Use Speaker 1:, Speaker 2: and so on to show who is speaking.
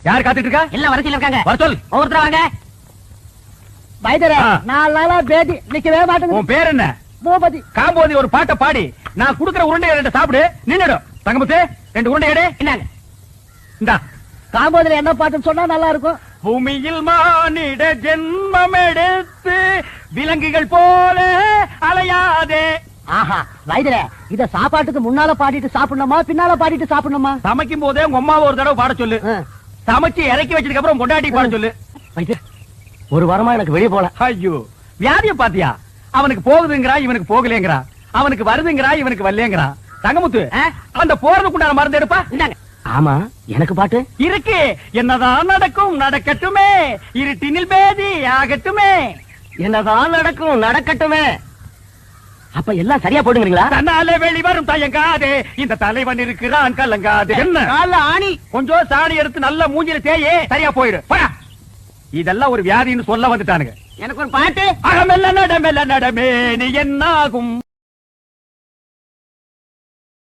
Speaker 1: யார் காத்துட்டு இருக்கா?
Speaker 2: எல்லாம் வரிசையில இருக்காங்க.
Speaker 1: வர சொல்.
Speaker 2: ஒவ்வொருத்தர வாங்க.
Speaker 3: வைத்தியரே, 4 நாளா பேதி நிக்கவே மாட்டேங்குது.
Speaker 1: உன் பேர் என்ன?
Speaker 3: பூபதி.
Speaker 1: காம்போதி ஒரு பாட்டை பாடி நான் குடுக்கிற உருண்டை 2 சாப்பிடு, நின்னுடும். தங்கமுத்து 2 உருண்டை எடு.
Speaker 2: என்னங்க?
Speaker 1: இந்தா.
Speaker 3: காம்போதில என்ன பாட்டுன்னு சொன்னா நல்லா இருக்கும்.
Speaker 1: பூமியில் மானிட ஜென்மம் எடுத்து விலங்குகள் போல அலையாதே.
Speaker 3: ஆஹா, வைத்தியரே, இத சாப்பாட்டுக்கு முன்னால பாடிட்டு சாப்பிடணுமா பின்னால பாடிட்டு சாப்பிடணுமா?
Speaker 1: சமைக்கும் போதே உங்க அம்மாவை ஒரு தடவை பாட சொல்லு. சமைச்சு இறக்கி வச்சதுக்கு அப்புறம் கொண்டாடி பாட சொல்லு.
Speaker 3: வைத்தியர், ஒரு வாரமா எனக்கு வெளியே போல.
Speaker 1: ஐயோ, வியாதிய பாத்தியா? அவனுக்கு போகுதுங்கிறா, இவனுக்கு போகலங்கிறா. அவனுக்கு வருதுங்கிறா, இவனுக்கு வரலங்கிறா. தங்கமுத்து, அந்த போறதுக்குண்டான மருந்து எடுப்பா.
Speaker 2: இந்தாங்க.
Speaker 3: ஆமா, எனக்கு பாட்டு
Speaker 1: இருக்கு. என்னதான் நடக்கும் நடக்கட்டுமே, இருட்டினில் பேதி ஆகட்டுமே.
Speaker 3: என்னதான் நடக்கும் நடக்கட்டுமே. அப்ப எல்லாம் சரியா போடுங்களா?
Speaker 1: தன்னாலே வெளிவரும் தயங்காதே, இந்த தலைவன் இருக்கிறான் கலங்காதே. என்ன
Speaker 3: கால்ல ஆணி.
Speaker 1: கொஞ்சம் சாணி எடுத்து நல்ல மூஞ்சில தேயே, சரியா போயிடு. போடா. இதெல்லாம் ஒரு வியாதின்னு சொல்ல வந்துட்டானுங்க.
Speaker 3: எனக்கு ஒரு பாட்டு.
Speaker 1: அகமெல்ல நடமெல்ல நடமே நீ என்னாகும்.